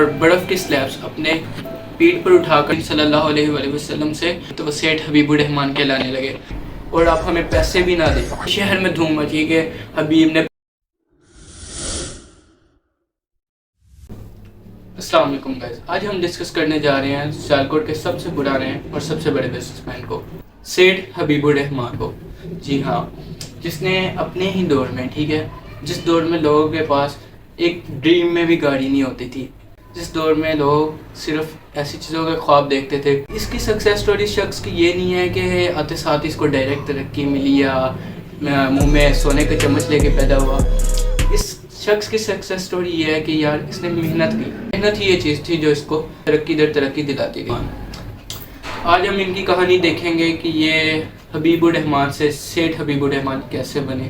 اور برف کی سلیبس اپنے پیٹ پر اٹھا کر صلی اللہ علیہ وآلہ وسلم سے تو وہ سیٹھ حبیب الرحمان کہلانے لگے. اور آپ ہمیں پیسے بھی نہ دیں. شہر میں دھوم مچی کہ حبیب نے. السلام علیکم گائز، آج ہم ڈسکس کرنے جا رہے ہیں سیالکوٹ کے سب سے پرانے اور سب سے بڑے بزنس مین کو، سیٹھ حبیب الرحمان کو. جی ہاں، جس نے اپنے ہی دور میں، ٹھیک ہے، جس دور میں لوگوں کے پاس ایک ڈریم میں بھی گاڑی نہیں ہوتی تھی، جس دور میں لوگ صرف ایسی چیزوں کے خواب دیکھتے تھے. اس کی سکسیس سٹوری شخص کی یہ نہیں ہے کہ آتے ساتھ اس کو ڈائریکٹ ترقی ملی یا منہ میں سونے کا چمچ لے کے پیدا ہوا. اس شخص کی سکسیس سٹوری یہ ہے کہ یار اس نے محنت کی. محنت ہی یہ چیز تھی جو اس کو ترقی در ترقی دلاتی گئی. آج ہم ان کی کہانی دیکھیں گے کہ یہ حبیب الرحمان سے سیٹھ حبیب الرحمان کیسے بنے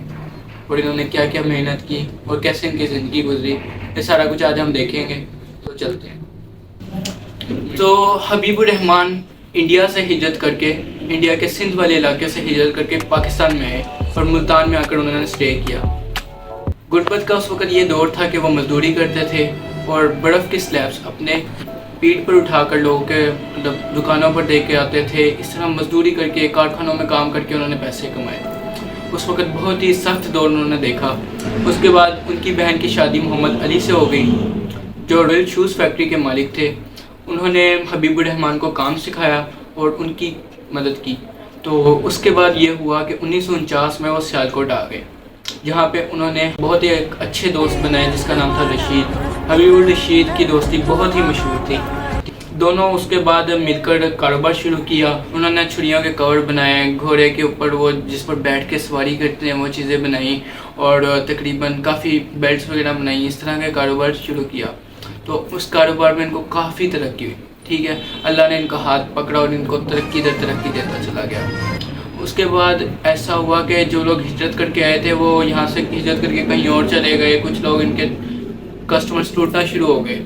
اور انہوں نے کیا کیا محنت کی اور کیسے ان کی زندگی گزری. یہ سارا کچھ آج ہم دیکھیں گے. تو چلتے ہیں. تو حبیب الرحمان انڈیا سے ہجرت کر کے، انڈیا کے سندھ والے علاقے سے ہجرت کر کے پاکستان میں آئے اور ملتان میں آ کر انہوں نے اسٹے کیا. غربت کا اس وقت یہ دور تھا کہ وہ مزدوری کرتے تھے اور برف کی سلیبس اپنے پیٹ پر اٹھا کر لوگوں کے دکانوں پر دے کے آتے تھے. اس طرح مزدوری کر کے کارخانوں میں کام کر کے انہوں نے پیسے کمائے. اس وقت بہت ہی سخت دور انہوں نے دیکھا. اس کے بعد ان کی بہن کی شادی محمد علی سے ہو گئی جو رائل شوز فیکٹری کے مالک تھے. انہوں نے حبیب الرحمان کو کام سکھایا اور ان کی مدد کی. تو اس کے بعد یہ ہوا کہ 1949 میں وہ سیالکوٹ آ گئے، جہاں پہ انہوں نے بہت ہی ایک اچھے دوست بنائے جس کا نام تھا رشید. حبیب الرشید کی دوستی بہت ہی مشہور تھی. دونوں اس کے بعد مل کر کاروبار شروع کیا. انہوں نے چھڑیوں کے کور بنائے، گھوڑے کے اوپر وہ جس پر بیٹھ کے سواری کرتے ہیں وہ چیزیں بنائیں اور تقریباً کافی بیلٹس وغیرہ بنائیں. اس طرح کا کاروبار شروع کیا. تو اس کاروبار میں ان کو کافی ترقی ہوئی. ٹھیک ہے، اللہ نے ان کا ہاتھ پکڑا اور ان کو ترقی در ترقی دیتا چلا گیا. اس کے بعد ایسا ہوا کہ جو لوگ ہجرت کر کے آئے تھے وہ یہاں سے ہجرت کر کے کہیں اور چلے گئے. کچھ لوگ ان کے کسٹمرز ٹوٹنا شروع ہو گئے.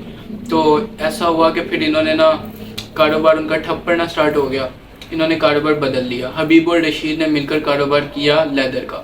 تو ایسا ہوا کہ پھر انہوں نے کاروبار ان کا ٹھپ پڑنا سٹارٹ ہو گیا. انہوں نے کاروبار بدل لیا. حبیب اور رشید نے مل کر کاروبار کیا لیدر کا،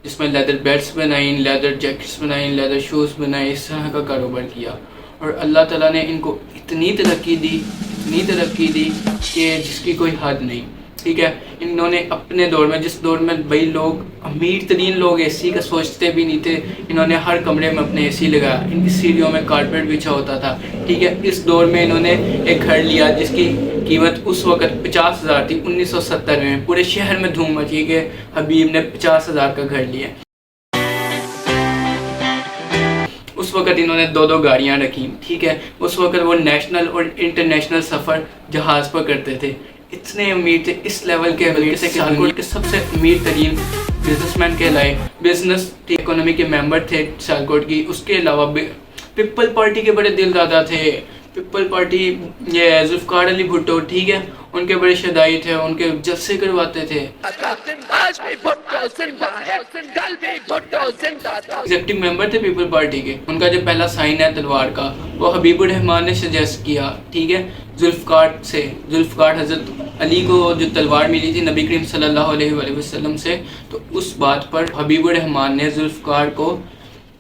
جس میں لیدر بیلٹس بنائیں، لیدر جیکٹس بنائیں، لیدر شوز بنائیں. اس طرح کا کاروبار کیا اور اللہ تعالیٰ نے ان کو اتنی ترقی دی کہ جس کی کوئی حد نہیں. ٹھیک ہے، انہوں نے اپنے دور میں، جس دور میں بھائی لوگ امیر ترین لوگ اے سی کا سوچتے بھی نہیں تھے، انہوں نے ہر کمرے میں اپنے اے سی لگایا. ان کی سیڑھیوں میں کارپیٹ بچھا ہوتا تھا. ٹھیک ہے، اس دور میں انہوں نے ایک گھر لیا جس کی قیمت اس وقت 50,000 تھی. 1970 میں پورے شہر میں دھوم مچی کہ حبیب نے 50,000 کا گھر لیا. اس وقت انہوں نے 2 گاڑیاں رکھی. ٹھیک ہے، اس وقت وہ نیشنل اور انٹرنیشنل سفر جہاز پر کرتے تھے. اتنے امیر تھے، اس لیول کے امیر تھے کہ سیالکوٹ کے سب سے امیر ترین بزنس مین کہلائے. بزنس اکانومی کے ممبر تھے سیالکوٹ کی. اس کے علاوہ پیپل پارٹی کے بڑے دل دادا تھے. پیپل پارٹی یہ ذوالفقار علی بھٹو، ٹھیک ہے، ان کے بڑے شدائی تھے. ان کے جلسے کرواتے تھے. ایگزیکٹو ممبر تھے پیپل پارٹی کے. ان کا جو پہلا سائن ہے تلوار کا، وہ حبیب الرحمان نے سجیسٹ کیا. ٹھیک ہے، ذوالفقار حضرت علی کو جو تلوار ملی تھی نبی کریم صلی اللہ علیہ وآلہ وسلم سے، تو اس بات پر حبیب الرحمان نے ذوالفقار کو،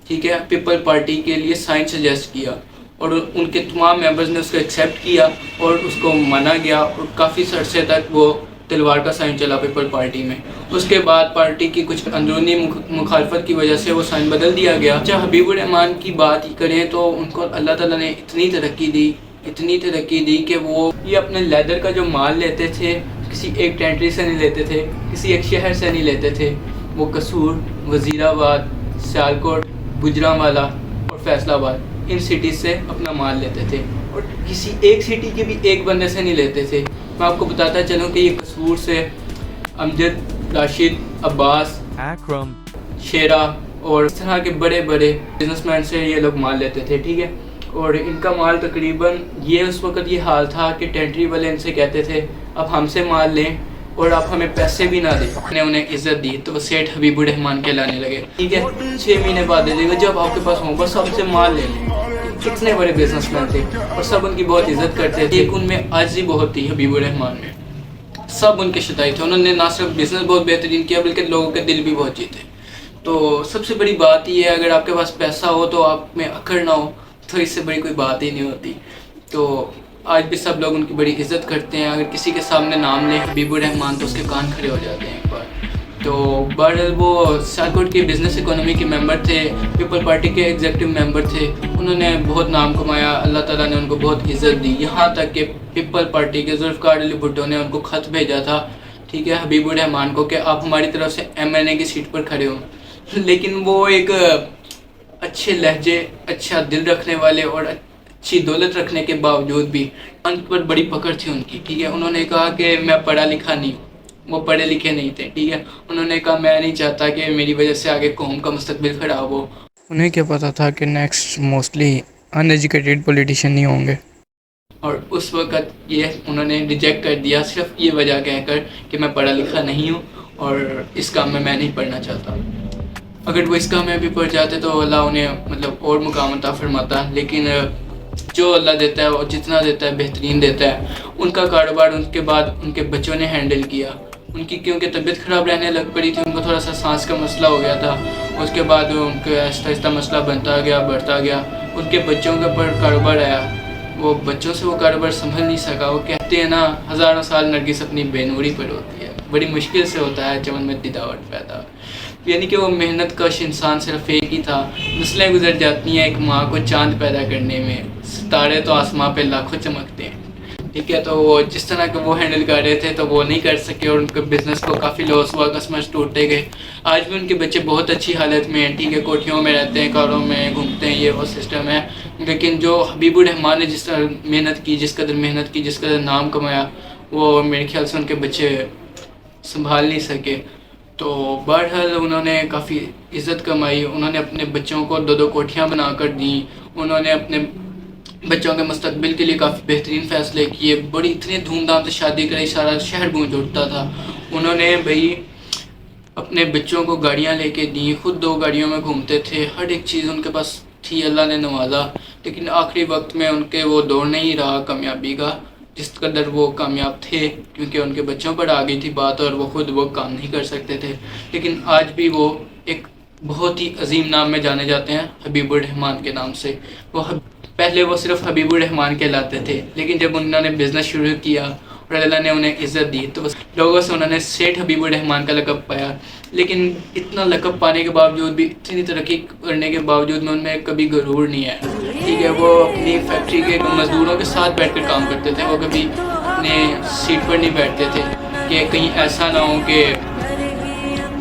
ٹھیک ہے، پیپل پارٹی کے لیے سائن سجیسٹ کیا اور ان کے تمام ممبرز نے اس کو ایکسیپٹ کیا اور اس کو مانا گیا اور کافی عرصے تک وہ تلوار کا سائن چلا پیپل پارٹی میں. اس کے بعد پارٹی کی کچھ اندرونی مخالفت کی وجہ سے وہ سائن بدل دیا گیا. جب حبیب الرحمان کی بات ہی کریں تو ان کو اللہ تعالیٰ نے اتنی ترقی دی کہ وہ یہ اپنے لیدر کا جو مال لیتے تھے کسی ایک ٹینٹری سے نہیں لیتے تھے، کسی ایک شہر سے نہیں لیتے تھے. وہ قصور، وزیر آباد، سیالکوٹ، گجرانوالہ اور فیصل آباد، ان سٹیز سے اپنا مال لیتے تھے اور کسی ایک سٹی کے بھی ایک بندے سے نہیں لیتے تھے. میں آپ کو بتاتا چلوں کہ یہ قصور سے امجد، راشد، عباس، اکرم، شیرا اور اس طرح کے بڑے بزنس مین سے یہ لوگ مال لیتے تھے. ٹھیک ہے، اور ان کا مال تقریباً یہ اس وقت یہ حال تھا کہ ٹینٹری والے ان سے کہتے تھے اب ہم سے مال لیں اور آپ ہمیں پیسے بھی نہ دیں. نے انہیں عزت دی تو وہ سیٹھ حبیب الرحمان کہلانے لگے. ٹھیک ہے، 6 مہینے بعد دے دے گا جب آپ کے پاس ہوں بس سب سے مال لے لیں. کتنے بڑے بزنس مین تھے اور سب ان کی بہت عزت کرتے تھے. ایک ان میں عاجزی بہت تھی حبیب الرحمان میں. سب ان کے شدائی تھے. انہوں نے نہ صرف بزنس بہت بہترین کیا بلکہ لوگوں کے دل بھی بہت جیتے. تو سب سے بڑی بات یہ ہے اگر آپ کے پاس پیسہ ہو تو آپ میں اکڑ نہ ہو، تو اس سے بڑی کوئی بات ہی نہیں ہوتی. تو آج بھی سب لوگ ان کی بڑی عزت کرتے ہیں. اگر کسی کے سامنے نام لیں حبیب الرحمان تو اس کے کان کھڑے ہو جاتے ہیں ایک بار. تو بہرحال وہ سیالکوٹ کے بزنس اکانومی کے ممبر تھے, پیپل پارٹی کے ایگزیکٹو ممبر تھے. انہوں نے بہت نام کمایا, اللہ تعالیٰ نے ان کو بہت عزت دی, یہاں تک کہ پیپل پارٹی کے ذوالفقار علی بھٹو نے ان کو خط بھیجا تھا, ٹھیک ہے, حبیب الرحمان کو, کہ آپ ہماری طرف سے MNA کی سیٹ پر کھڑے ہوں. لیکن وہ ایک اچھے لہجے, اچھا دل رکھنے والے اور اچھی دولت رکھنے کے باوجود بھی ان پر بڑی پکڑ تھی ان کی, ٹھیک ہے. انہوں نے کہا کہ میں پڑھا لکھا نہیں, وہ پڑھے لکھے نہیں تھے, ٹھیک ہے. انہوں نے کہا میں نہیں چاہتا کہ میری وجہ سے آگے قوم کا مستقبل خراب ہو. انہیں کیا پتا تھا کہ نیکسٹ موسٹلی ان ایجوکیٹڈ پولیٹیشین نہیں ہوں گے, اور اس وقت یہ انہوں نے ریجیکٹ کر دیا صرف یہ وجہ کہہ کر کہ میں پڑھا لکھا نہیں ہوں اور اس کام میں نہیں پڑھنا چاہتا. اگر وہ اس کام میں بھی پڑھ جاتے تو اللہ انہیں مطلب اور مقام عطا فرماتا. لیکن جو اللہ دیتا ہے اور جتنا دیتا ہے بہترین دیتا ہے. ان کا کاروبار ان کے بعد ان کے بچوں نے ہینڈل کیا. ان کی کیونکہ طبیعت خراب رہنے لگ پڑی تھی, ان کو تھوڑا سا سانس کا مسئلہ ہو گیا تھا. اس کے بعد ان کا آہستہ آہستہ مسئلہ بنتا گیا, بڑھتا گیا. ان کے بچوں کے اوپر کاروبار آیا, وہ بچوں سے وہ کاروبار سنبھل نہیں سکا. وہ کہتے ہیں نا, ہزاروں سال نرگس اپنی بے نوری پر ہوتی ہے, بڑی مشکل سے ہوتا ہے چمن میں دیداوٹ پیدا. یعنی کہ وہ محنت کش انسان صرف ایک ہی تھا. نسلیں گزر جاتی ہیں ایک ماں کو چاند پیدا کرنے میں, ستارے تو آسماں پہ لاکھوں چمکتے ہیں, ٹھیک ہے. تو وہ جس طرح کہ وہ ہینڈل کر رہے تھے تو وہ نہیں کر سکے, اور ان کے بزنس کو کافی لاس ہوا, کسٹمرز ٹوٹتے گئے. آج بھی ان کے بچے بہت اچھی حالت میں ہیں, ٹھیک ہے, کوٹھیوں میں رہتے ہیں, کاروں میں گھومتے ہیں, یہ وہ سسٹم ہے. لیکن جو حبیب الرحمان نے جس طرح محنت کی, جس قدر محنت کی, جس قدر نام کمایا, وہ میرے خیال سے ان کے بچے سنبھال نہیں سکے. تو بہرحال انہوں نے کافی عزت کمائی. انہوں نے اپنے بچوں کو 2 کوٹھیاں بنا کر دیں. انہوں نے اپنے بچوں کے مستقبل کے لیے کافی بہترین فیصلے کیے. بڑی اتنی دھوم دھام سے شادی کرائی, سارا شہر گونج اٹھتا تھا. انہوں نے بھائی اپنے بچوں کو گاڑیاں لے کے دیں, خود 2 گاڑیوں میں گھومتے تھے, ہر ایک چیز ان کے پاس تھی, اللہ نے نوازا. لیکن آخری وقت میں ان کے وہ دور نہیں رہا کامیابی کا جس قدر وہ کامیاب تھے, کیونکہ ان کے بچوں پر آ گئی تھی بات اور وہ خود وہ کام نہیں کر سکتے تھے. لیکن آج بھی وہ ایک بہت ہی عظیم نام میں جانے جاتے ہیں, حبیب الرحمان کے نام سے. پہلے وہ صرف حبیب الرحمان کہلاتے تھے, لیکن جب انہوں نے بزنس شروع کیا اور اللہ نے انہیں عزت دی تو لوگوں سے انہوں نے سیٹھ حبیب الرحمان کا لقب پایا. لیکن اتنا لقب پانے کے باوجود بھی, اتنی ترقی کرنے کے باوجود میں ان میں کبھی غرور نہیں ہے, ٹھیک ہے. وہ اپنی فیکٹری کے مزدوروں کے ساتھ بیٹھ کر کام کرتے تھے, وہ کبھی اپنے سیٹ پر نہیں بیٹھتے تھے کہ کہیں ایسا نہ ہو کہ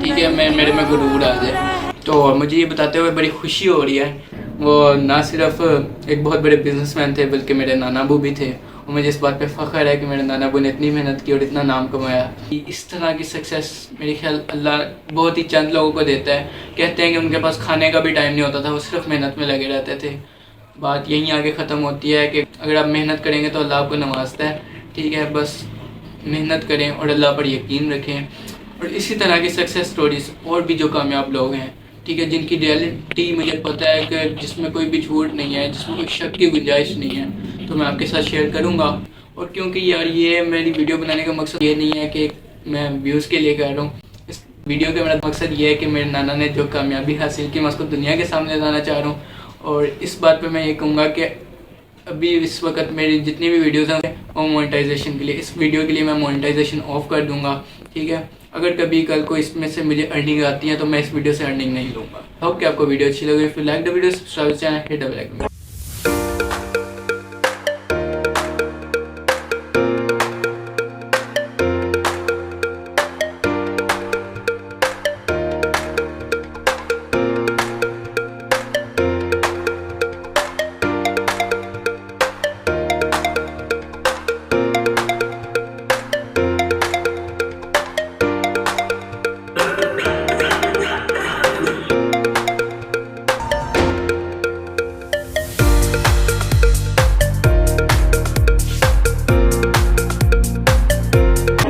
ٹھیک ہے میرے میں غرور آ جائے. تو مجھے یہ بتاتے ہوئے بڑی خوشی ہو رہی ہے. وہ نہ صرف ایک بہت بڑے بزنس مین تھے بلکہ میرے نانا ابو بھی تھے, اور مجھے اس بات پہ فخر ہے کہ میرے نانا ابو نے اتنی محنت کی اور اتنا نام کمایا. اس طرح کی سکسیس میرے خیال اللہ بہت ہی چند لوگوں کو دیتا ہے. کہتے ہیں کہ ان کے پاس کھانے کا بھی ٹائم نہیں ہوتا تھا, وہ صرف محنت میں لگے رہتے تھے. بات یہیں آگے ختم ہوتی ہے کہ اگر آپ محنت کریں گے تو اللہ آپ کو نوازتا ہے, ٹھیک ہے. بس محنت کریں اور اللہ پر یقین رکھیں. اور اسی طرح کی سکسیس سٹوریز اور بھی جو کامیاب لوگ ہیں, ٹھیک ہے, جن کی ریئلٹی مجھے پتہ ہے کہ جس میں کوئی بھی جھوٹ نہیں ہے, جس میں کوئی شک کی گنجائش نہیں ہے, تو میں آپ کے ساتھ شیئر کروں گا. اور کیونکہ یار یہ میری ویڈیو بنانے کا مقصد یہ نہیں ہے کہ میں ویوز کے لیے کر رہا ہوں. اس ویڈیو کا میرا مقصد یہ ہے کہ میرے نانا نے جو کامیابی حاصل کی میں اس کو دنیا کے سامنے لانا چاہ رہا ہوں. اور اس بات پہ میں یہ کہوں گا کہ ابھی اس وقت میری جتنی بھی ویڈیوز ہیں وہ مونیٹائزیشن کے لیے, اس ویڈیو کے لیے میں مونیٹائزیشن آف کر دوں گا, ٹھیک ہے. اگر کبھی کل کو اس میں سے مجھے ارننگ آتی ہے تو میں اس ویڈیو سے ارننگ نہیں لوں گا. ہوپ کہ آپ کو ویڈیو اچھی لگے. پھر like the video, subscribe channel, hit the bell icon.